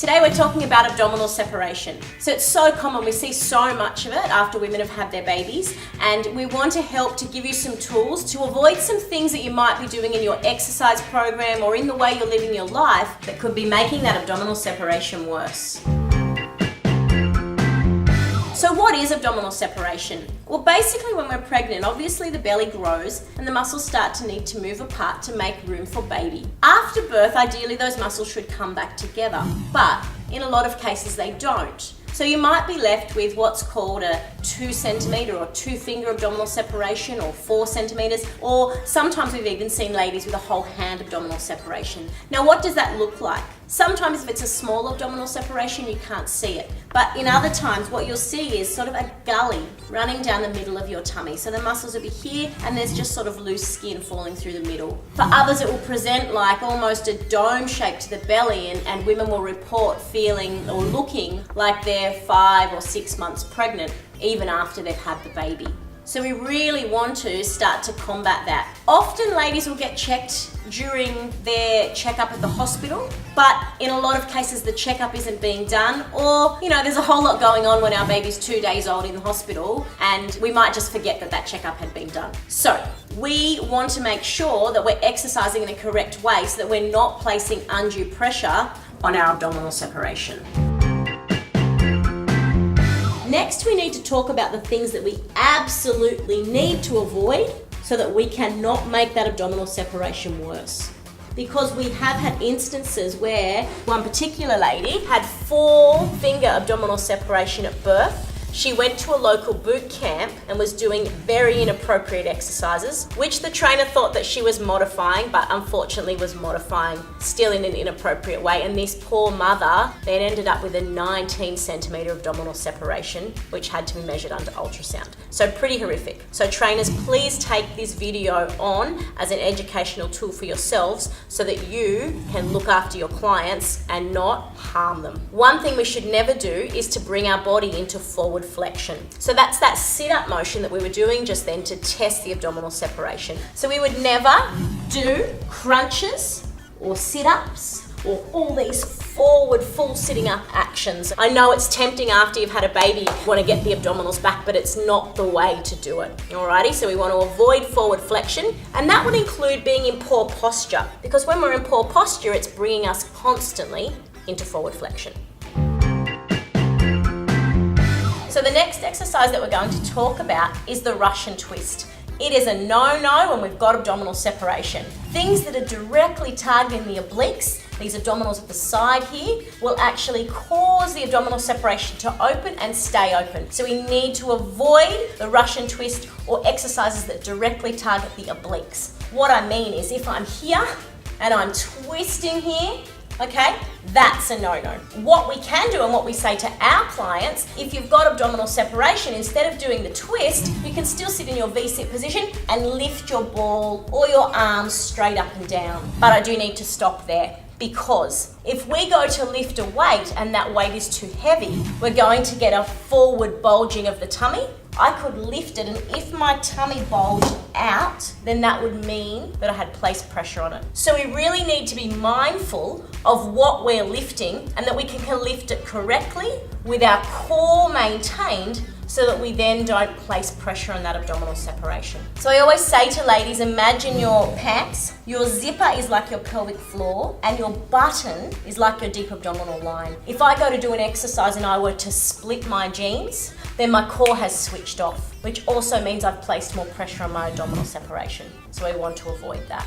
Today we're talking about abdominal separation. So it's so common, we see so much of it after women have had their babies, and we want to help to give you some tools to avoid some things that you might be doing in your exercise program or in the way you're living your life that could be making that abdominal separation worse. So what is abdominal separation? Well, basically when we're pregnant, obviously the belly grows and the muscles start to need to move apart to make room for baby. After birth, ideally those muscles should come back together, but in a lot of cases they don't. So you might be left with what's called a 2 centimetre or 2 finger abdominal separation, or 4 centimetres, or sometimes we've even seen ladies with a whole hand abdominal separation. Now what does that look like? Sometimes if it's a small abdominal separation you can't see it, but in other times what you'll see is sort of a gully running down the middle of your tummy. So the muscles will be here and there's just sort of loose skin falling through the middle. For others it will present like almost a dome shape to the belly, and women will report feeling or looking like they're 5 or 6 months pregnant even after they've had the baby. So we really want to start to combat that. Often ladies will get checked during their checkup at the hospital, but in a lot of cases the checkup isn't being done, or there's a whole lot going on when our baby's 2 days old in the hospital and we might just forget that that checkup had been done. So we want to make sure that we're exercising in a correct way so that we're not placing undue pressure on our abdominal separation. Next, we need to talk about the things that we absolutely need to avoid so that we cannot make that abdominal separation worse. Because we have had instances where one particular lady had 4-finger abdominal separation at birth. She went to a local boot camp and was doing very inappropriate exercises, which the trainer thought that she was modifying, but unfortunately was modifying still in an inappropriate way. And this poor mother then ended up with a 19 centimetre abdominal separation, which had to be measured under ultrasound. So pretty horrific. So trainers, please take this video on as an educational tool for yourselves so that you can look after your clients and not harm them. One thing we should never do is to bring our body into forward flexion. So that's that sit-up motion that we were doing just then to test the abdominal separation. So we would never do crunches or sit-ups or all these forward full sitting up actions. I know it's tempting after you've had a baby, you want to get the abdominals back, but it's not the way to do it. Alrighty, so we want to avoid forward flexion, and that would include being in poor posture, because when we're in poor posture, it's bringing us constantly into forward flexion. So the next exercise that we're going to talk about is the Russian twist. It is a no-no when we've got abdominal separation. Things that are directly targeting the obliques, these abdominals at the side here, will actually cause the abdominal separation to open and stay open. So we need to avoid the Russian twist or exercises that directly target the obliques. What I mean is if I'm here and I'm twisting here, okay, that's a no-no. What we can do and what we say to our clients, if you've got abdominal separation, instead of doing the twist, you can still sit in your V-sit position and lift your ball or your arms straight up and down. But I do need to stop there, because if we go to lift a weight and that weight is too heavy, we're going to get a forward bulging of the tummy. I could lift it, and if my tummy bulged out, then that would mean that I had placed pressure on it. So we really need to be mindful of what we're lifting and that we can lift it correctly with our core maintained, so that we then don't place pressure on that abdominal separation. So I always say to ladies, imagine your pants, your zipper is like your pelvic floor, and your button is like your deep abdominal line. If I go to do an exercise and I were to split my jeans, then my core has switched off, which also means I've placed more pressure on my abdominal separation. So we want to avoid that.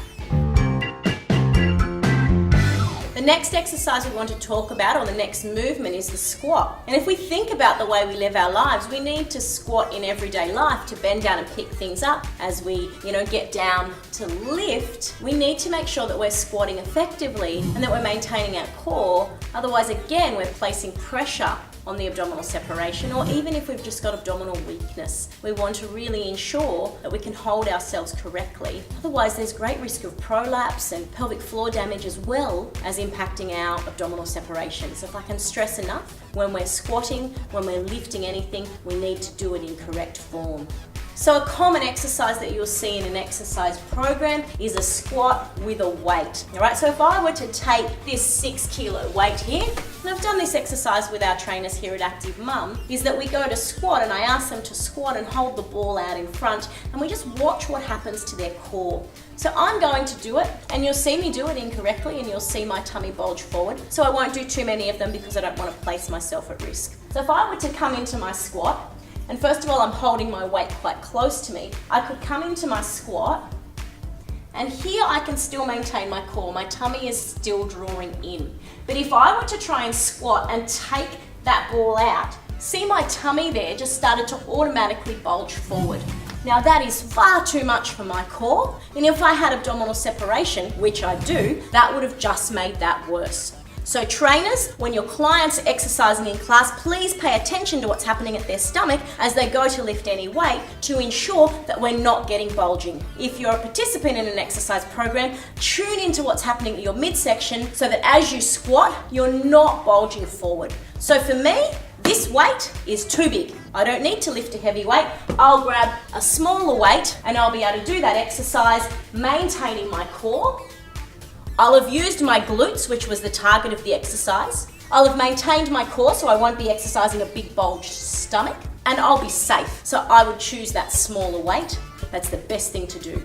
The next exercise we want to talk about, or the next movement, is the squat. And if we think about the way we live our lives, we need to squat in everyday life to bend down and pick things up. As we, get down to lift, we need to make sure that we're squatting effectively and that we're maintaining our core. Otherwise, again, we're placing pressure on the abdominal separation, or even if we've just got abdominal weakness, we want to really ensure that we can hold ourselves correctly. Otherwise, there's great risk of prolapse and pelvic floor damage, as well as impacting our abdominal separation. So if I can stress enough, when we're squatting, when we're lifting anything, we need to do it in correct form. So a common exercise that you'll see in an exercise program is a squat with a weight. All right, so if I were to take this 6 kilo weight here, and I've done this exercise with our trainers here at Active Mum, is that we go to squat and I ask them to squat and hold the ball out in front, and we just watch what happens to their core. So I'm going to do it, and you'll see me do it incorrectly, and you'll see my tummy bulge forward. So I won't do too many of them because I don't want to place myself at risk. So if I were to come into my squat, and first of all, I'm holding my weight quite close to me. I could come into my squat, and here I can still maintain my core. My tummy is still drawing in. But if I were to try and squat and take that ball out, see my tummy there just started to automatically bulge forward. Now that is far too much for my core, and if I had abdominal separation, which I do, that would have just made that worse. So trainers, when your clients are exercising in class, please pay attention to what's happening at their stomach as they go to lift any weight to ensure that we're not getting bulging. If you're a participant in an exercise program, tune into what's happening at your midsection so that as you squat, you're not bulging forward. So for me, this weight is too big. I don't need to lift a heavy weight. I'll grab a smaller weight and I'll be able to do that exercise, maintaining my core. I'll have used my glutes, which was the target of the exercise. I'll have maintained my core, so I won't be exercising a big bulged stomach, and I'll be safe. So I would choose that smaller weight. That's the best thing to do.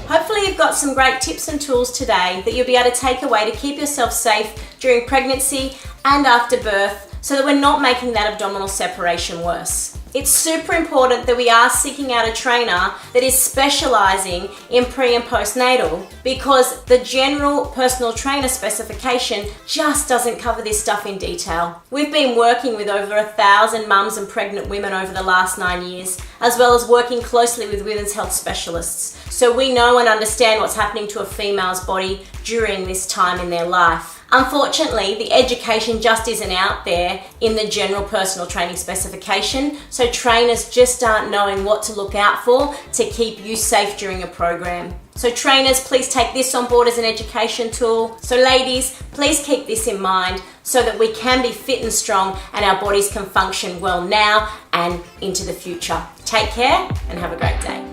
Hopefully you've got some great tips and tools today that you'll be able to take away to keep yourself safe during pregnancy and after birth so that we're not making that abdominal separation worse. It's super important that we are seeking out a trainer that is specializing in pre and postnatal, because the general personal trainer specification just doesn't cover this stuff in detail. We've been working with over 1,000 mums and pregnant women over the last 9 years, as well as working closely with women's health specialists. So we know and understand what's happening to a female's body during this time in their life. Unfortunately, the education just isn't out there in the general personal training specification, so trainers just aren't knowing what to look out for to keep you safe during a program. So trainers, please take this on board as an education tool. So ladies, please keep this in mind so that we can be fit and strong and our bodies can function well now and into the future. Take care and have a great day.